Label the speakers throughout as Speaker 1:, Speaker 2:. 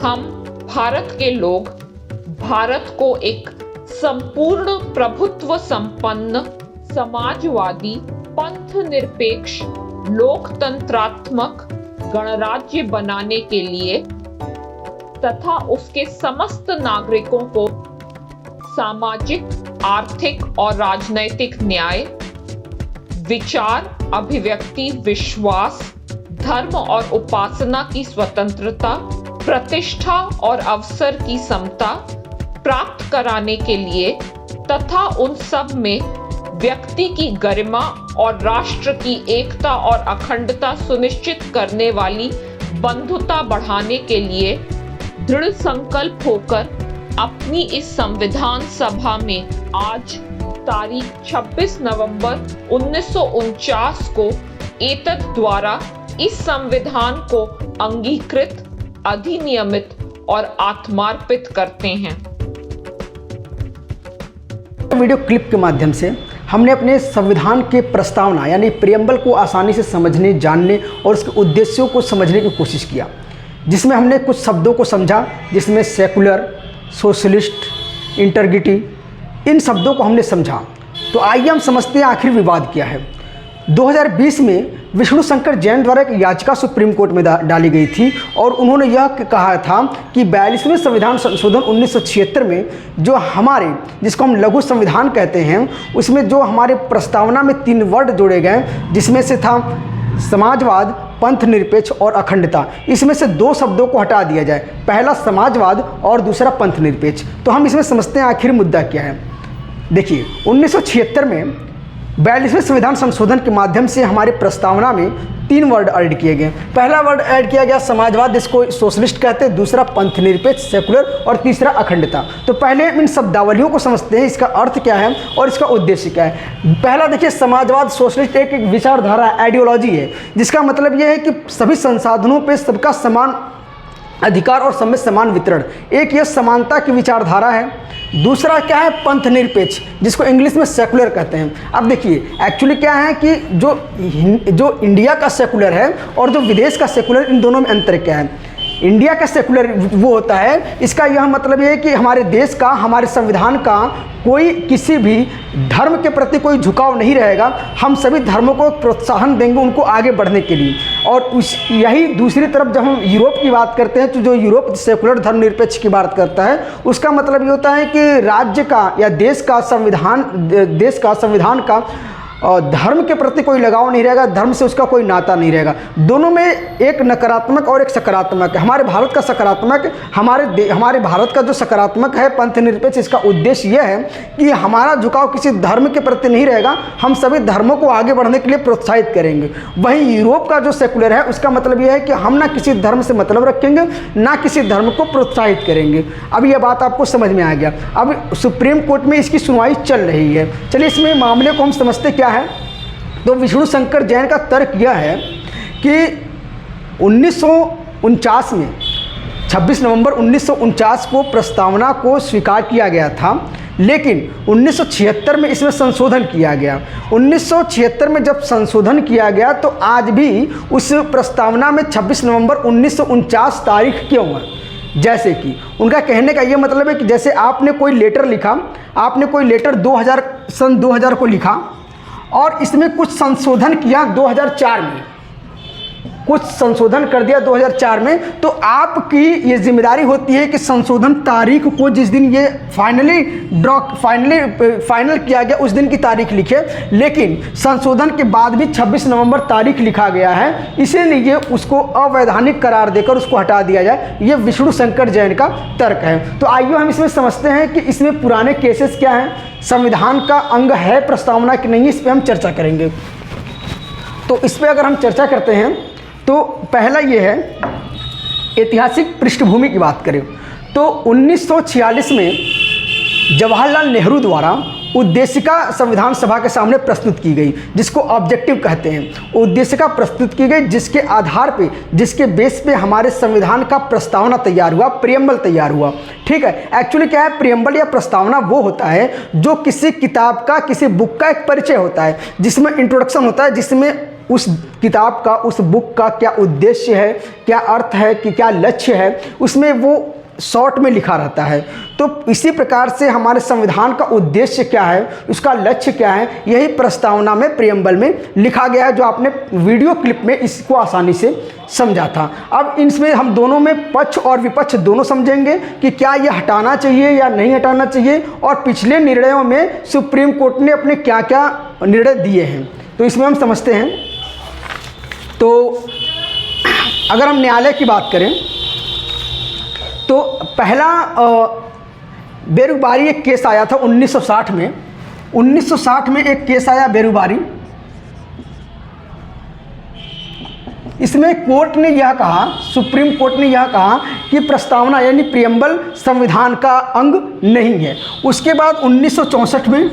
Speaker 1: हम भारत के लोग भारत को एक संपूर्ण प्रभुत्व संपन्न समाजवादी पंथ निरपेक्ष लोकतंत्रात्मक गणराज्य बनाने के लिए तथा उसके समस्त नागरिकों को सामाजिक, आर्थिक और राजनैतिक न्याय, विचार, अभिव्यक्ति, विश्वास, धर्म और उपासना की स्वतंत्रता, प्रतिष्ठा और अवसर की समता प्राप्त कराने के लिए तथा उन सब में व्यक्ति की गरिमा और राष्ट्र की एकता और अखंडता सुनिश्चित करने वाली बंधुता बढ़ाने के लिए दृढ़ संकल्प होकर अपनी इस संविधान सभा में आज तारीख 26 नवंबर 1949 को एतद द्वारा इस संविधान को अंगीकृत, अधिनियमित और आत्मार्पित करते हैं।
Speaker 2: वीडियो क्लिप के माध्यम से हमने अपने संविधान के प्रस्तावना यानी प्रियम्बल को आसानी से समझने, जानने और उसके उद्देश्यों को समझने की कोशिश किया, जिसमें हमने कुछ शब्दों को समझा, जिसमें सेकुलर, सोशलिस्ट, इंटीग्रिटी, इन शब्दों को हमने समझा। तो आइए हम समझते हैं आखिर विवाद क्या है। 2020 में विष्णु शंकर जैन द्वारा एक याचिका सुप्रीम कोर्ट में डाली गई थी और उन्होंने यह कहा था कि 42वें संविधान संशोधन 1976 में जो हमारे, जिसको हम लघु संविधान कहते हैं, उसमें जो हमारे प्रस्तावना में 3 वर्ड जोड़े गए, जिसमें से था समाजवाद, पंथ निरपेक्ष और अखंडता, इसमें से 2 शब्दों को हटा दिया जाए, पहला समाजवाद और दूसरा पंथ निरपेक्ष। तो हम इसमें समझते हैं आखिर मुद्दा क्या है। देखिए, 1976 में 42वें संविधान संशोधन के माध्यम से हमारे प्रस्तावना में 3 वर्ड ऐड किए गए। पहला वर्ड ऐड किया गया समाजवाद, जिसको सोशलिस्ट कहते हैं, दूसरा पंथ निरपेक्ष सेकुलर और तीसरा अखंडता। तो पहले इन शब्दावलियों को समझते हैं, इसका अर्थ क्या है और इसका उद्देश्य क्या है। पहला देखिए, समाजवाद, सोशलिस्ट एक विचारधारा, आइडियोलॉजी है, जिसका मतलब यह है कि सभी संसाधनों पर सबका समान अधिकार और सब में समान वितरण, एक यह समानता की विचारधारा है। दूसरा क्या है, पंथ निरपेक्ष, जिसको इंग्लिश में सेकुलर कहते हैं। अब देखिए, एक्चुअली क्या है कि जो इंडिया का सेकुलर है और जो विदेश का सेकुलर, इन दोनों में अंतर क्या है। इंडिया का सेकुलर वो होता है, इसका यह मतलब ये है कि हमारे देश का, हमारे संविधान का कोई किसी भी धर्म के प्रति कोई झुकाव नहीं रहेगा, हम सभी धर्मों को प्रोत्साहन देंगे उनको आगे बढ़ने के लिए। और यही दूसरी तरफ जब हम यूरोप की बात करते हैं, तो जो यूरोप सेकुलर धर्मनिरपेक्ष की बात करता है, उसका मतलब ये होता है कि राज्य का या देश का संविधान का धर्म के प्रति कोई लगाव नहीं रहेगा, धर्म से उसका कोई नाता नहीं रहेगा। दोनों में एक नकारात्मक और एक सकारात्मक है। हमारे भारत का सकारात्मक, हमारे भारत का जो सकारात्मक है पंथ निरपेक्ष, इसका उद्देश्य यह है कि हमारा झुकाव किसी धर्म के प्रति नहीं रहेगा, हम सभी धर्मों को आगे बढ़ने के लिए प्रोत्साहित करेंगे। वहीं यूरोप का जो सेकुलर है, उसका मतलब यह है कि हम ना किसी धर्म से मतलब रखेंगे, ना किसी धर्म को प्रोत्साहित करेंगे। अब यह बात आपको समझ में आ गया। अब सुप्रीम कोर्ट में इसकी सुनवाई चल रही है। चलिए इसमें मामले को हम समझते क्या है। तो विष्णु शंकर जैन का तर्क यह है कि 1949 में 26 नवंबर 1949 को प्रस्तावना को स्वीकार किया गया था, लेकिन 1976 में इसमें संशोधन किया गया। 1976 में जब संशोधन किया गया तो आज भी उस प्रस्तावना में 26 नवंबर 1949 तारीख क्यों है। जैसे कि उनका कहने का ये मतलब है कि जैसे आपने कोई लेटर लिखा, आपने कोई लेटर 2000 को लिखा और इसमें कुछ संशोधन किया 2004 में, कुछ संशोधन कर दिया 2004 में, तो आपकी ये जिम्मेदारी होती है कि संशोधन तारीख को जिस दिन ये फाइनल किया गया उस दिन की तारीख लिखे। लेकिन संशोधन के बाद भी 26 नवंबर तारीख लिखा गया है, इसीलिए उसको अवैधानिक करार देकर उसको हटा दिया जाए। ये विष्णु शंकर जैन का तर्क है। तो आइए हम इसमें समझते हैं कि इसमें पुराने केसेस क्या हैं, संविधान का अंग है प्रस्तावना कि नहीं, इस पर हम चर्चा करेंगे। तो इस पर अगर हम चर्चा करते हैं तो पहला ये है, ऐतिहासिक पृष्ठभूमि की बात करें तो 1946 में जवाहरलाल नेहरू द्वारा उद्देशिका संविधान सभा के सामने प्रस्तुत की गई, जिसको ऑब्जेक्टिव कहते हैं। उद्देशिका प्रस्तुत की गई जिसके आधार पे, जिसके बेस पे हमारे संविधान का प्रस्तावना तैयार हुआ, प्रियम्बल तैयार हुआ। ठीक है, एक्चुअली क्या है, प्रियम्बल या प्रस्तावना वो होता है जो किसी किताब का, किसी बुक का एक परिचय होता है, जिसमें इंट्रोडक्शन होता है, जिसमें उस किताब का, उस बुक का क्या उद्देश्य है, क्या अर्थ है, कि क्या लक्ष्य है, उसमें वो शॉर्ट में लिखा रहता है। तो इसी प्रकार से हमारे संविधान का उद्देश्य क्या है, उसका लक्ष्य क्या है, यही प्रस्तावना में, प्रियम्बल में लिखा गया है, जो आपने वीडियो क्लिप में इसको आसानी से समझा था। अब इसमें हम दोनों में पक्ष और विपक्ष दोनों समझेंगे कि क्या ये हटाना चाहिए या नहीं हटाना चाहिए, और पिछले निर्णयों में सुप्रीम कोर्ट ने अपने क्या क्या निर्णय दिए हैं, तो इसमें हम समझते हैं। तो अगर हम न्यायालय की बात करें तो पहला बेरुबारी एक केस आया था 1960 में। 1960 में एक केस आया बेरुबारी। इसमें कोर्ट ने यह कहा, सुप्रीम कोर्ट ने यह कहा कि प्रस्तावना यानी प्रियम्बल संविधान का अंग नहीं है। उसके बाद 1964 में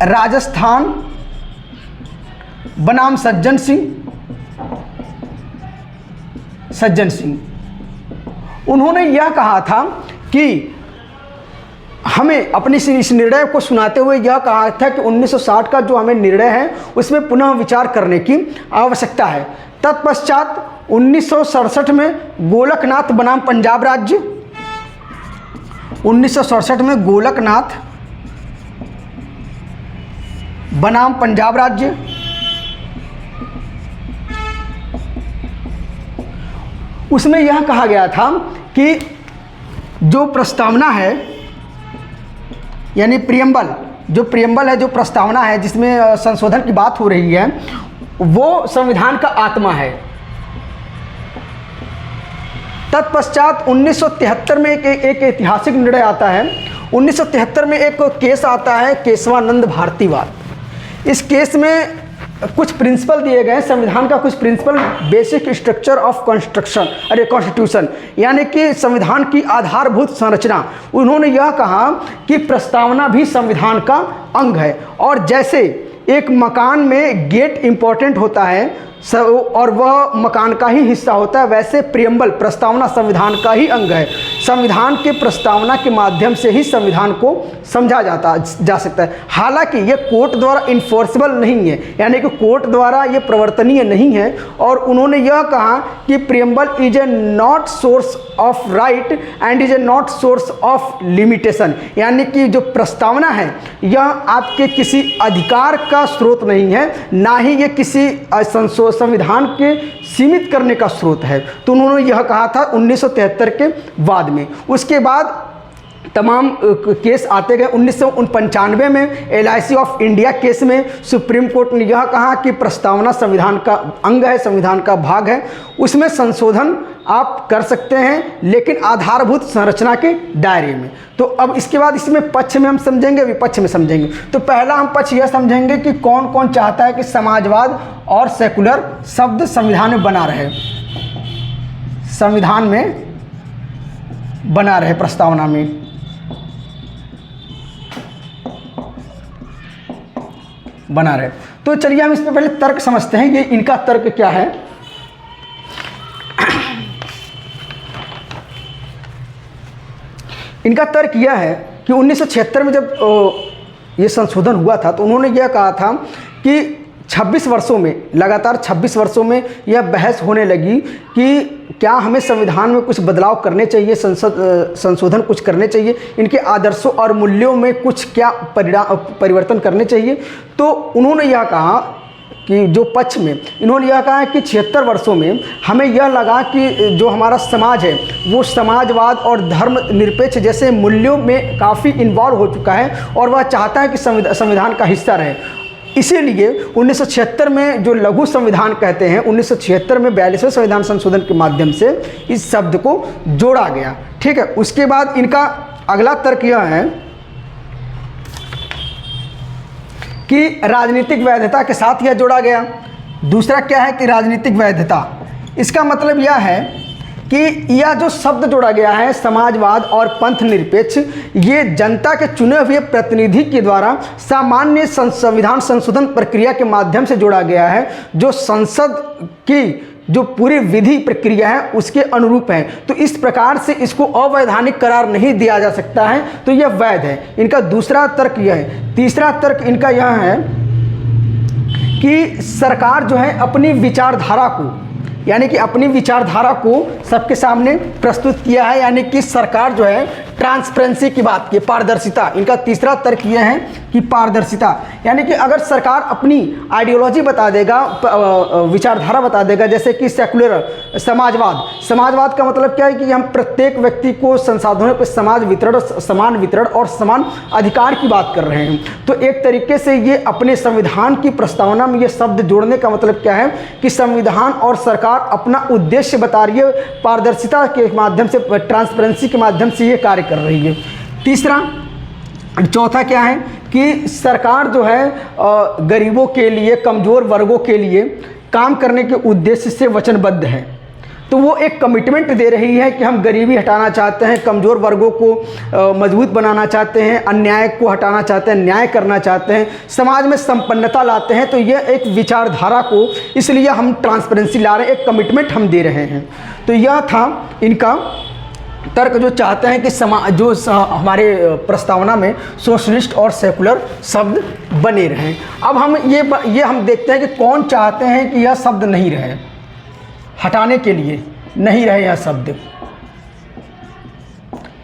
Speaker 2: राजस्थान बनाम सज्जन सिंह, उन्होंने यह कहा था कि हमें अपनी इस निर्णय को सुनाते हुए यह कहा था कि 1960 का जो हमें निर्णय है उसमें पुनः विचार करने की आवश्यकता है। तत्पश्चात 1967 में गोलकनाथ बनाम पंजाब राज्य, 1967 में गोलकनाथ बनाम पंजाब राज्य, उसमें यह कहा गया था कि जो प्रस्तावना है यानी प्रियम्बल, जो प्रियम्बल है, जो प्रस्तावना है जिसमें संशोधन की बात हो रही है, वो संविधान का आत्मा है। तत्पश्चात 1973 में एक ऐतिहासिक निर्णय आता है। 1973 में एक केस आता है केशवानंद भारतीवाद। इस केस में कुछ प्रिंसिपल दिए गए, संविधान का कुछ principle, basic structure of constitution, यानी कि संविधान की आधारभूत संरचना। उन्होंने यह कहा कि प्रस्तावना भी संविधान का अंग है, और जैसे एक मकान में गेट इंपॉर्टेंट होता है और वह मकान का ही हिस्सा होता है, वैसे प्रियम्बल प्रस्तावना संविधान का ही अंग है। संविधान के प्रस्तावना के माध्यम से ही संविधान को समझा जा सकता है। हालांकि ये कोर्ट द्वारा इन्फोर्सेबल नहीं है, यानी कि कोर्ट द्वारा ये प्रवर्तनीय नहीं है। और उन्होंने यह कहा कि preamble is a not source of right and is a not source of limitation, यानी कि जो प्रस्तावना है यह आपके किसी अधिकार का स्रोत नहीं है, ना ही ये किसी संविधान के सीमित करने का स्रोत है। तो उन्होंने यह कहा था 1973 के बाद में। उसके बाद तमाम केस आते गए। 1995 में LIC ऑफ इंडिया केस में सुप्रीम कोर्ट ने यह कहा कि प्रस्तावना संविधान का अंग है, संविधान का भाग है, उसमें संशोधन आप कर सकते हैं लेकिन आधारभूत संरचना के दायरे में। तो अब इसके बाद इसमें पक्ष में हम समझेंगे, विपक्ष में समझेंगे। तो पहला हम पक्ष यह समझेंगे कि कौन कौन चाहता है कि समाजवाद और सेकुलर शब्द संविधान में बना रहे, संविधान में बना रहे, प्रस्तावना में। बना रहे। तो चलिए हम इसमें पहले तर्क समझते हैं, ये इनका तर्क क्या है। इनका तर्क यह है कि 1976 में जब ये संशोधन हुआ था तो उन्होंने यह कहा था कि 26 वर्षों में, लगातार 26 वर्षों में यह बहस होने लगी कि क्या हमें संविधान में कुछ बदलाव करने चाहिए, संशोधन कुछ करने चाहिए, इनके आदर्शों और मूल्यों में कुछ क्या परिवर्तन करने चाहिए। तो उन्होंने यह कहा कि जो पक्ष में इन्होंने यह कहा कि 76 वर्षों में हमें यह लगा कि जो हमारा समाज है वो समाजवाद और धर्मनिरपेक्ष जैसे मूल्यों में काफ़ी इन्वॉल्व हो चुका है और वह चाहता है कि संविधान का हिस्सा रहे। इसीलिए 1976 में जो लघु संविधान कहते हैं, 1976 में 42वें संविधान संशोधन के माध्यम से इस शब्द को जोड़ा गया। ठीक है। उसके बाद इनका अगला तर्क यह है कि राजनीतिक वैधता के साथ यह जोड़ा गया। दूसरा क्या है कि राजनीतिक वैधता, इसका मतलब यह है कि यह जो शब्द जोड़ा गया है समाजवाद और पंथ निरपेक्ष, ये जनता के चुने हुए प्रतिनिधि के द्वारा सामान्य संविधान संशोधन प्रक्रिया के माध्यम से जोड़ा गया है, जो संसद की जो पूरी विधि प्रक्रिया है उसके अनुरूप है। तो इस प्रकार से इसको अवैधानिक करार नहीं दिया जा सकता है, तो यह वैध है। इनका दूसरा तर्क यह है। तीसरा तर्क इनका यह है कि सरकार जो है अपनी विचारधारा को, यानी कि अपनी विचारधारा को सबके सामने प्रस्तुत किया है, यानी कि सरकार जो है ट्रांसपेरेंसी की बात की, पारदर्शिता। इनका तीसरा तर्क यह है कि पारदर्शिता, यानी कि अगर सरकार अपनी आइडियोलॉजी बता देगा, विचारधारा बता देगा, जैसे कि सेकुलर समाजवाद। समाजवाद का मतलब क्या है कि हम प्रत्येक व्यक्ति को संसाधनों पर समान वितरण और समान अधिकार की बात कर रहे हैं। तो एक तरीके से ये अपने संविधान की प्रस्तावना में ये शब्द जोड़ने का मतलब क्या है कि संविधान और सरकार अपना उद्देश्य बता रही है, पारदर्शिता के माध्यम से, ट्रांसपेरेंसी के माध्यम से ये कार्य कर रही है। चौथा क्या है कि सरकार जो है गरीबों के लिए, कमज़ोर वर्गों के लिए काम करने के उद्देश्य से वचनबद्ध है। तो वो एक कमिटमेंट दे रही है कि हम गरीबी हटाना चाहते हैं, कमज़ोर वर्गों को मजबूत बनाना चाहते हैं, अन्याय को हटाना चाहते हैं, न्याय करना चाहते हैं, समाज में संपन्नता लाते हैं। तो ये एक विचारधारा को, इसलिए हम ट्रांसपेरेंसी ला रहे हैं, एक कमिटमेंट हम दे रहे हैं। तो यह था इनका तर्क, जो चाहते हैं कि जो हमारे प्रस्तावना में सोशलिस्ट और सेकुलर शब्द बने रहें। अब हम ये हम देखते हैं कि कौन चाहते हैं कि यह शब्द नहीं रहे, हटाने के लिए नहीं रहे यह शब्द।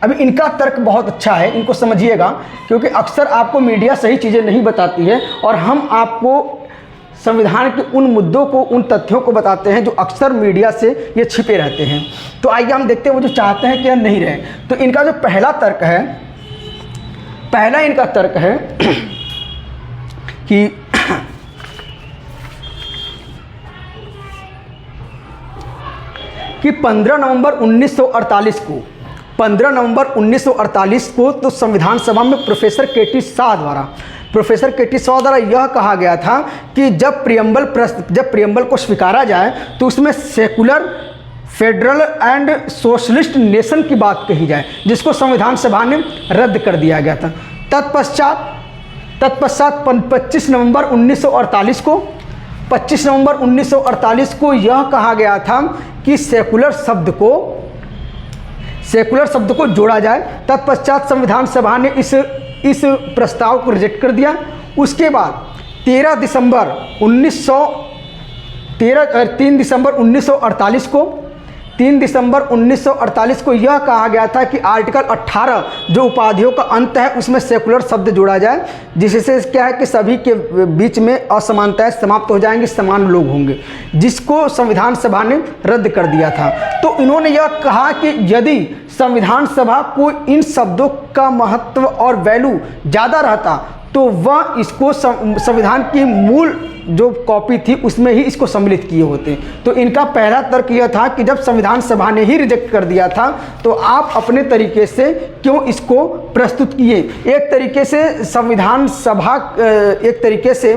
Speaker 2: अभी इनका तर्क बहुत अच्छा है, इनको समझिएगा, क्योंकि अक्सर आपको मीडिया सही चीज़ें नहीं बताती है और हम आपको संविधान के उन मुद्दों को, उन तथ्यों को बताते हैं जो अक्सर मीडिया से ये छिपे रहते हैं। तो आइए हम देखते हैं वो जो चाहते हैं कि यह नहीं रहे। तो इनका जो पहला तर्क है, पहला इनका तर्क है कि कि 15 नवंबर 1948 को 15 नवंबर 1948 को तो संविधान सभा में प्रोफेसर के.टी. शाह द्वारा यह कहा गया था कि जब प्रियम्बल को स्वीकारा जाए तो उसमें secular, federal and socialist nation की बात कही जाए, जिसको संविधान सभा ने रद्द कर दिया गया था। तत्पश्चात 25 नवंबर 1948 को यह कहा गया था कि सेकुलर शब्द को जोड़ा जाए। तत्पश्चात संविधान सभा ने इस प्रस्ताव को रिजेक्ट कर दिया। उसके बाद 3 दिसंबर 1948 को यह कहा गया था कि आर्टिकल 18 जो उपाधियों का अंत है उसमें सेकुलर शब्द जोड़ा जाए, जिससे क्या है कि सभी के बीच में असमानताएं समाप्त हो जाएंगी, समान लोग होंगे, जिसको संविधान सभा ने रद्द कर दिया था। तो इन्होंने यह कहा कि यदि संविधान सभा को इन शब्दों का महत्व और वैल्यू ज़्यादा रहता तो वह इसको संविधान की मूल जो कॉपी थी उसमें ही इसको सम्मिलित किए होते। तो इनका पहला तर्क यह था कि जब संविधान सभा ने ही रिजेक्ट कर दिया था तो आप अपने तरीके से क्यों इसको प्रस्तुत किए। एक तरीके से संविधान सभा, एक तरीके से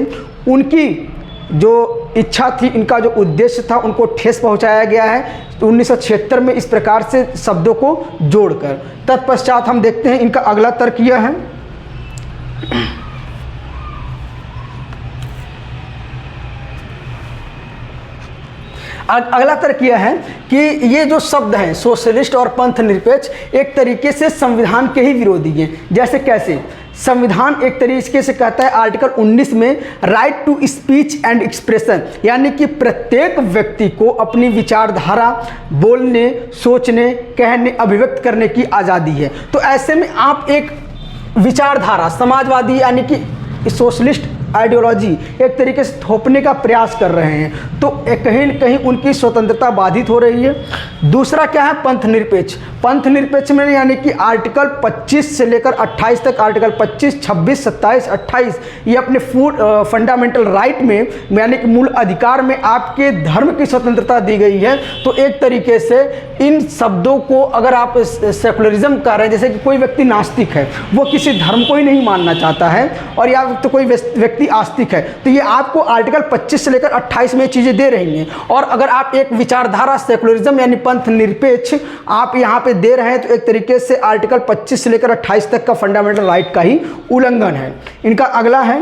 Speaker 2: उनकी जो इच्छा थी, इनका जो उद्देश्य था, उनको ठेस पहुंचाया गया है 1976 में इस प्रकार से शब्दों को जोड़कर। तत्पश्चात हम देखते हैं इनका अगला तर्क यह है, अगला तर्क यह है कि ये जो शब्द हैं सोशलिस्ट और पंथ निरपेक्ष एक तरीके से संविधान के ही विरोधी हैं। जैसे कैसे? संविधान एक तरीके से कहता है आर्टिकल 19 में right to speech and expression, यानी कि प्रत्येक व्यक्ति को अपनी विचारधारा बोलने, सोचने, कहने, अभिव्यक्त करने की आज़ादी है। तो ऐसे में आप एक विचारधारा समाजवादी यानी कि सोशलिस्ट आइडियोलॉजी एक तरीके से थोपने का प्रयास कर रहे हैं, तो कहीं न कहीं उनकी स्वतंत्रता बाधित हो रही है। दूसरा क्या है? पंथ निरपेक्ष। पंथ निरपेक्ष में यानी कि आर्टिकल 25 से लेकर 28 तक, आर्टिकल 25, 26, 27, 28 ये अपने फंडामेंटल राइट में यानी कि मूल अधिकार में आपके धर्म की स्वतंत्रता दी गई है। तो एक तरीके से इन शब्दों को अगर आप सेकुलरिज्म कर रहे हैं, जैसे कि कोई व्यक्ति नास्तिक है, वो किसी धर्म को ही नहीं मानना चाहता है, और या तो कोई व्यक्ति आस्तिक है, तो ये आपको आर्टिकल 25 से लेकर 28 में चीज़ें दे रही हैं। और अगर आप एक विचारधारा सेकुलरिज्म यानी पंथ निरपेक्ष आप यहाँ पे दे रहे हैं, तो एक तरीके से आर्टिकल 25 से लेकर 28 तक का फंडामेंटल राइट का ही उल्लंघन है। इनका अगला है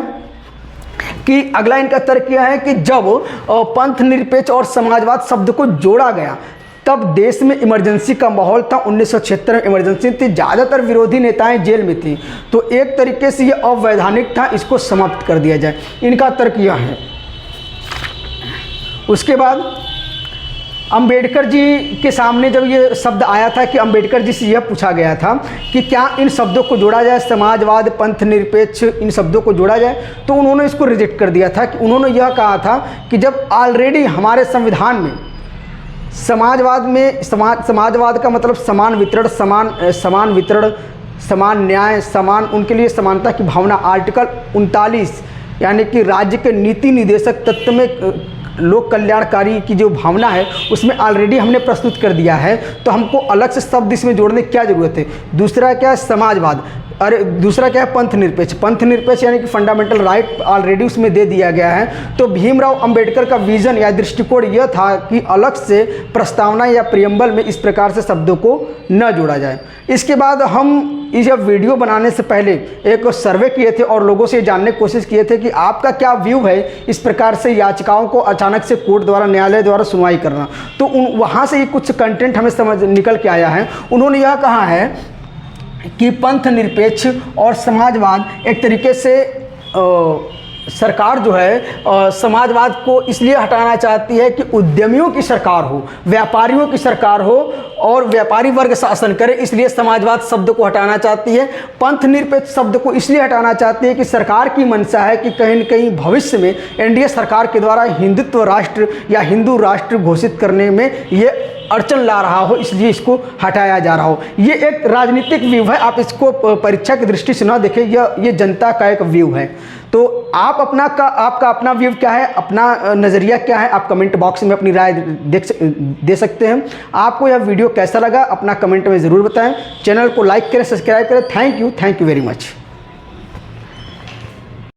Speaker 2: कि अगला इनका तर्क यह है कि जब पंथ निरपेक्ष और समाजवाद शब्द को जोड़ा गया तब देश में इमरजेंसी का माहौल था। 1976 में इमरजेंसी थी, ज़्यादातर विरोधी नेताएं जेल में थी, तो एक तरीके से ये अवैधानिक था, इसको समाप्त कर दिया जाए। इनका तर्क यह है। उसके बाद अंबेडकर जी के सामने जब ये शब्द आया था कि अंबेडकर जी से यह पूछा गया था कि क्या इन शब्दों को जोड़ा जाए, समाजवाद, पंथ निरपेक्ष, इन शब्दों को जोड़ा जाए, तो उन्होंने इसको रिजेक्ट कर दिया था। कि उन्होंने यह कहा था कि जब ऑलरेडी हमारे संविधान में समाजवाद में समाजवाद का मतलब समान वितरण, समान न्याय, समान उनके लिए समानता की भावना, आर्टिकल 39 यानी कि राज्य के नीति निदेशक तत्व में लोक कल्याणकारी की जो भावना है उसमें ऑलरेडी हमने प्रस्तुत कर दिया है, तो हमको अलग से शब्द इसमें जोड़ने की क्या ज़रूरत है। दूसरा क्या है समाजवाद, अरे दूसरा क्या है पंथ निरपेक्ष। पंथ निरपेक्ष यानी कि फंडामेंटल राइट ऑलरेडी उसमें दे दिया गया है। तो भीमराव अंबेडकर का विजन या दृष्टिकोण यह था कि अलग से प्रस्तावना या प्रियम्बल में इस प्रकार से शब्दों को न जोड़ा जाए। इसके बाद हम इस वीडियो बनाने से पहले एक सर्वे किए थे और लोगों से जानने की कोशिश किए थे कि आपका क्या व्यू है इस प्रकार से याचिकाओं को अचानक से कोर्ट द्वारा, न्यायालय द्वारा सुनवाई करना। तो वहाँ से ही कुछ कंटेंट हमें समझ निकल के आया है। उन्होंने यह कहा है कि पंथ निरपेक्ष और समाजवाद एक तरीके से सरकार जो है समाजवाद को इसलिए हटाना चाहती है कि उद्यमियों की सरकार हो, व्यापारियों की सरकार हो और व्यापारी वर्ग शासन करे, इसलिए समाजवाद शब्द को हटाना चाहती है। पंथ निरपेक्ष शब्द को इसलिए हटाना चाहती है कि सरकार की मंशा है कि कहीं न कहीं भविष्य में एनडीए सरकार के द्वारा हिंदुत्व राष्ट्र या हिंदू राष्ट्र घोषित करने में ये अड़चन ला रहा हो, इसलिए इसको हटाया जा रहा हो। ये एक राजनीतिक व्यू है, आप इसको परीक्षा की दृष्टि से ना देखें, ये जनता का एक व्यू है। तो आपका अपना व्यू क्या है, अपना नज़रिया क्या है, आप कमेंट बॉक्स में अपनी राय दे सकते हैं। आपको यह वीडियो कैसा लगा अपना कमेंट में ज़रूर बताएं। चैनल को लाइक करें, सब्सक्राइब करें। Thank you very much.